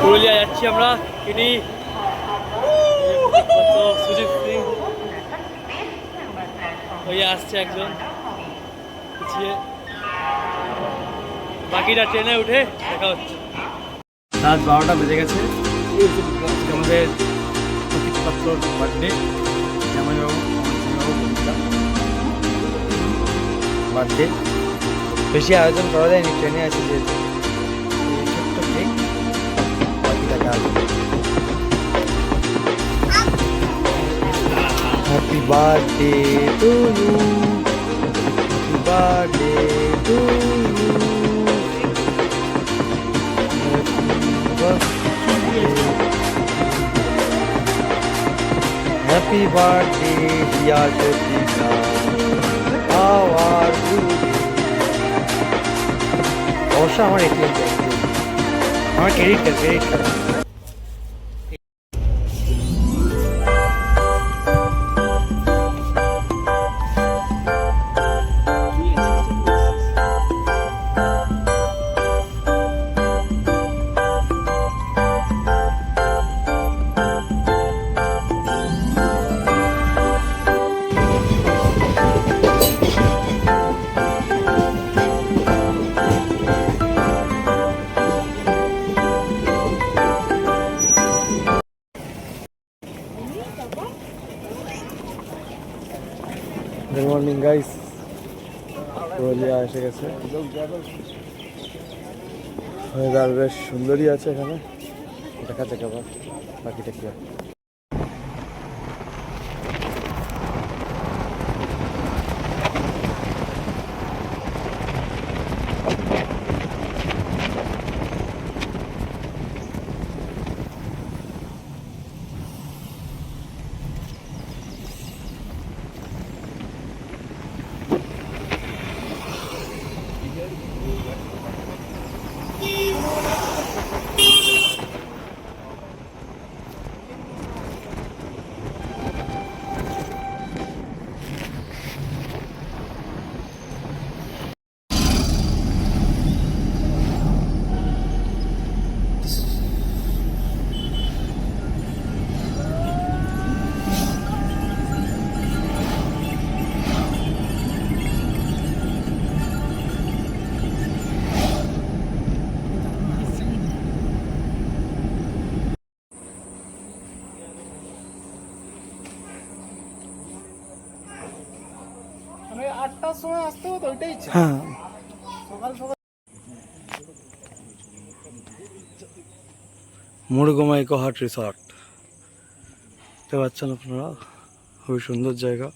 পুরুলিয়া যাচ্ছি আমরা। ইনি সুজিত সিং, ওই আসছে একজন পিছিয়ে, বাকিটা ট্রেনে উঠে দেখা হচ্ছে। রাত 12টা বেজে গেছে। আমাদের প্রতীকপত্রর বার্থডে, জামাইবাবু বার্থডে। বেশি আয়োজন করা যায়নি, ট্রেনে আছে যেহেতু। ছোট্ট কেক, বাকিটা কাজ। Happy birthday to you, happy birthday to you, happy birthday dear Pratika, our অবশ্য আমার এটিএম কার্ড, আমার credit card. Good morning guys, Purulia এসে গেছে। ওয়েদার বেশ সুন্দরই আছে এখানে, দেখা যাক আবার বাকিটা কি হয়। সময় আসতে হতো, ওইটাই ইচ্ছা। হ্যাঁ, সকাল সকাল মুরগুমা ইকো হাট রিসর্ট দেখতে পাচ্ছেন আপনারা, খুবই সুন্দর জায়গা।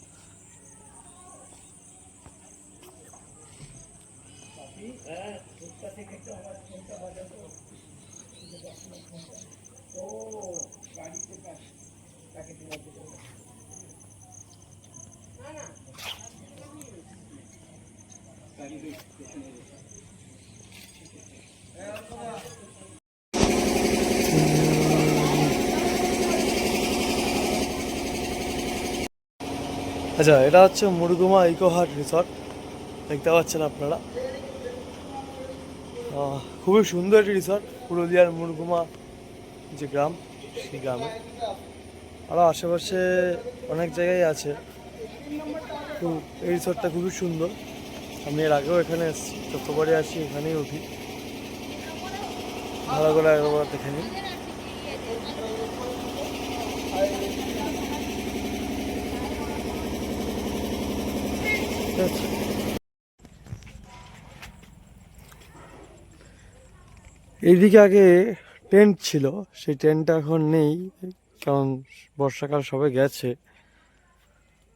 আচ্ছা, এটা হচ্ছে মুরগুমা ইকো হাট রিসর্ট, দেখতে পাচ্ছেন আপনারা। খুবই সুন্দর একটি রিসর্ট, পুরুলিয়ার মুরগুমা যে গ্রাম, সেই গ্রামে। আরও আশেপাশে অনেক জায়গায় আছে, তো এই রিসর্টটা খুবই সুন্দর। আমি এর আগেও এখানে এসেছি, যতবারই আসি এখানেই উঠি, ভালো করে একবার দেখে নিই। এইদিকে আগে টেন্ট ছিল, সেই টেন্টটা এখন নেই, কারণ বর্ষাকাল সবে গেছে।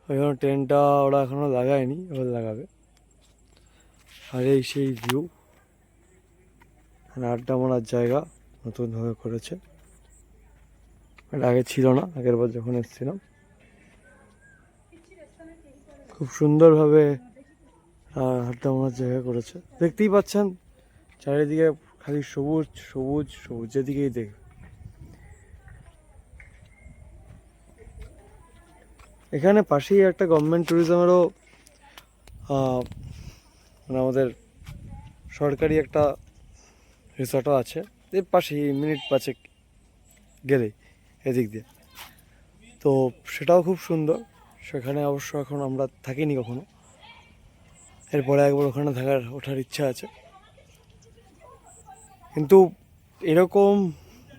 ওই জন্য টেন্টটা ওরা এখনো লাগায়নি, ওরা লাগাবে। আর এই সেই ভিউ, আড্ডা মারার জায়গা নতুনভাবে করেছে, এটা আগে ছিল না, আগের বার যখন এসেছিলাম। খুব সুন্দরভাবে আড্ডা মারার জায়গা করেছে, দেখতেই পাচ্ছেন চারিদিকে খালি সবুজ সবুজ সবুজ, যেদিকেই দেখ। এখানে পাশেই একটা গভর্নমেন্ট ট্যুরিজমেরও মানে আমাদের সরকারি একটা রিসর্টও আছে। এর পাশেই মিনিট 5 গেলে এদিক দিয়ে। তো সেটাও খুব সুন্দর। সেখানে অবশ্য এখন আমরা থাকিনি কখনো, এরপরে একবার ওখানে ওঠার ইচ্ছা আছে। কিন্তু এরকম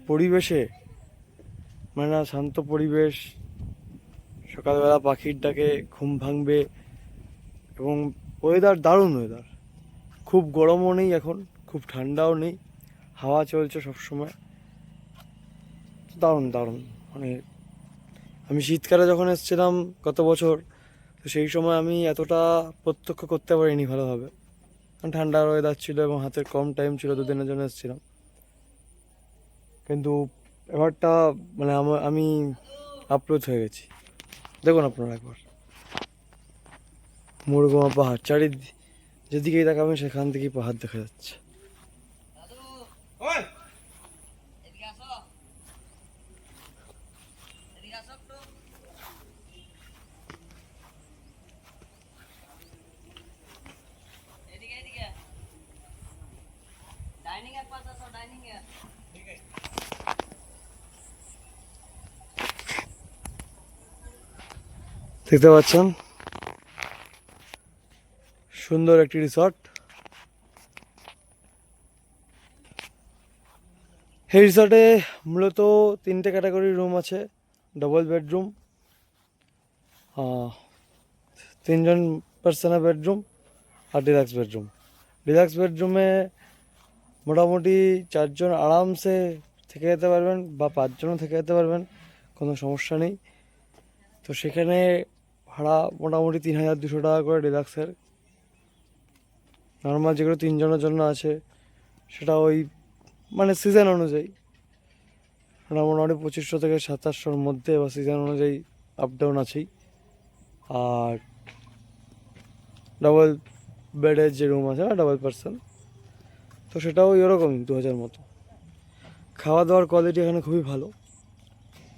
পরিবেশে, মানে না, শান্ত পরিবেশ, সকালবেলা পাখির ডাকে ঘুম ভাঙবে, এবং ওয়েদার দারুণ ওয়েদার। খুব গরমও নেই এখন, খুব ঠান্ডাও নেই, হাওয়া চলছে সবসময়, দারুণ দারুণ। মানে আমি শীতকালে যখন এসেছিলাম গত বছর, তো সেই সময় আমি এতটা প্রত্যক্ষ করতে পারিনি ভালোভাবে, কারণ ঠান্ডার ওয়েদার ছিল এবং হাতে কম টাইম ছিল, 2 দিনের জন্য এসেছিলাম। কিন্তু এবারটা মানে আমি আপ্লুত হয়ে গেছি। দেখুন আপনারা একবার মুরগুমা পাহাড়, যেদিকেই তাকাবেন সেখান থেকেই পাহাড় দেখা যাচ্ছে। দেখতে পাচ্ছেন সুন্দর একটি রিসর্ট। এই রিসর্টে মূলত 3টে ক্যাটাগরির রুম আছে। ডবল বেডরুম, 3জন পার্সনের বেডরুম, আর ডিলাক্স বেডরুম। ডিলাক্স বেডরুমে মোটামুটি 4জন আরামসে থেকে যেতে পারবেন, বা 5জনও থেকে যেতে পারবেন, কোনো সমস্যা নেই। তো সেখানে ভাড়া মোটামুটি 3200 টাকা করে ডিলাক্সের। নর্মাল যেগুলো 3জনের জন্য আছে সেটা ওই মানে সিজন অনুযায়ী মোটামুটি 2500 থেকে 2700-র মধ্যে, বা সিজন অনুযায়ী আপ ডাউন আছেই। আর ডাবল বেডের যে রুম আছে, ডাবল পার্সন, তো সেটাও এরকমই 2000 মতো। খাওয়া দাওয়ার কোয়ালিটি এখানে খুবই ভালো।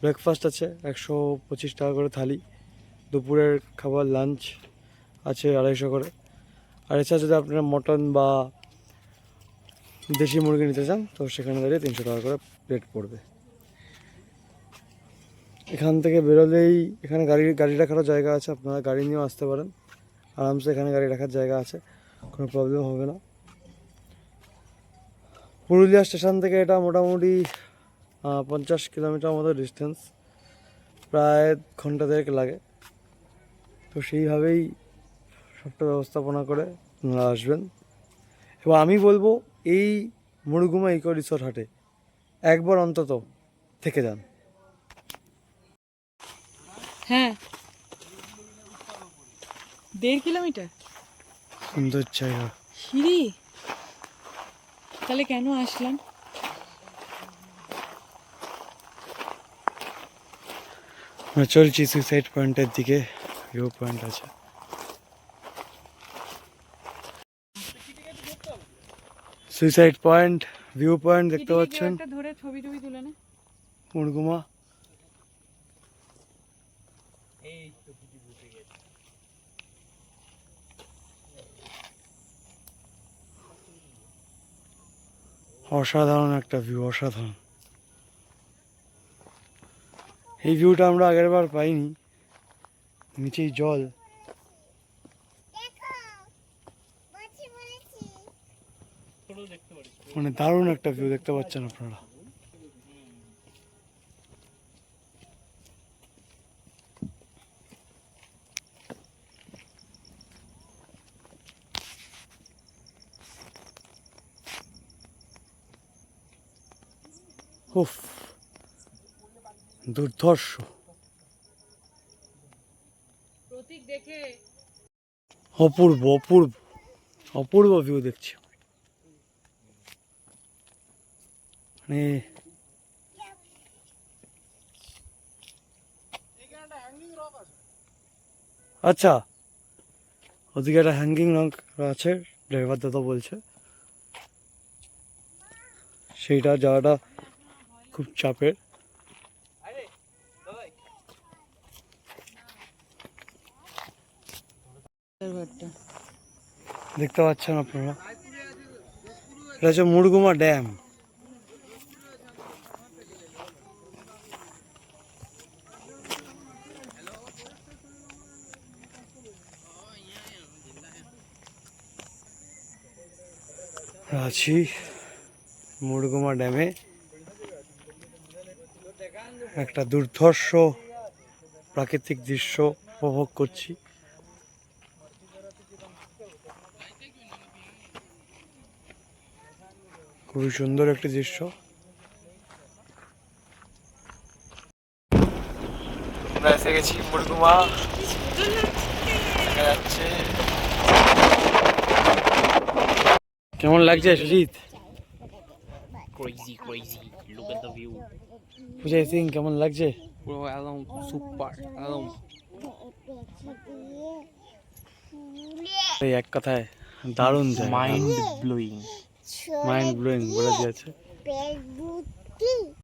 ব্রেকফাস্ট আছে 125 টাকা করে থালি, দুপুরের খাবার লাঞ্চ আছে 250 করে, আর এছাড়া যদি আপনারা মটন বা দেশি মুরগি নিতে চান তো সেখানে দাঁড়িয়ে 300 টাকা করে প্লেট পড়বে। এখান থেকে বেরোলেই এখানে গাড়ি রাখারও জায়গা আছে, আপনারা গাড়ি নিয়েও আসতে পারেন আরামসে। এখানে গাড়ি রাখার জায়গা আছে, কোনো প্রবলেম হবে না। পুরুলিয়া স্টেশন থেকে এটা মোটামুটি 50 কিলোমিটার মতো ডিস্টেন্স, প্রায় ঘন্টা 1.5 লাগে। তো সেইভাবেই সবটা ব্যবস্থাপনা করে আপনারা আসবেন। এবং আমি বলবো এই মুরগুমা ইকো রিসোর্ট হাটে একবার অন্তত থেকে যান। হ্যাঁ, 1.5 কিলোমিটার সুন্দর জায়গা। সিঁড়ি, তাহলে কেন আসলাম? আমরা চলছি সুইসাইড পয়েন্টের দিকে, ভিউ পয়েন্ট আছে। সুইসাইড পয়েন্ট, ভিউ পয়েন্ট দেখতে পাচ্ছেন, একটা ধরে ছবি টবি তুলে নে। মুরগুমা। অসাধারণ একটা ভিউ, অসাধারণ। এই ভিউটা আমরা আগের বার পাইনি, নিচেই জল। মানে দারুণ একটা ভিউ দেখতে পাচ্ছেন আপনারা। উফ, দুর্ধর্ষ, প্রতীক দেখে অপূর্ব অপূর্ব অপূর্ব ভিউ দেখছি। মানে আচ্ছা, ওদিকে একটা হ্যাঙ্গিং রক আছে, ড্রাইভার দাদা বলছে সেইটা যাওয়াটা খুব চাপের। দেখতে পাচ্ছেন আপনারা, এটা হচ্ছে মুরগুমা ড্যাম। আছি মুরগুমা ড্যামে, একটা দুর্ধর্ষ প্রাকৃতিক দৃশ্য উপভোগ করছি। খুবই সুন্দর একটি দৃশ্য। আমরা এসে গেছি মুরগুমা, দেখা যাচ্ছে। কেমন লাগছে Sujit? Crazy, crazy. Look at the view. পূজাই সিং কেমন লাগছে? Bro, একদম সুপার, একদম এই এক কথায় দারুণ জায়গা, মাইন্ড ব্লোয়িং। মাইন্ড ব্লোয়িং বলে দিয়েছে।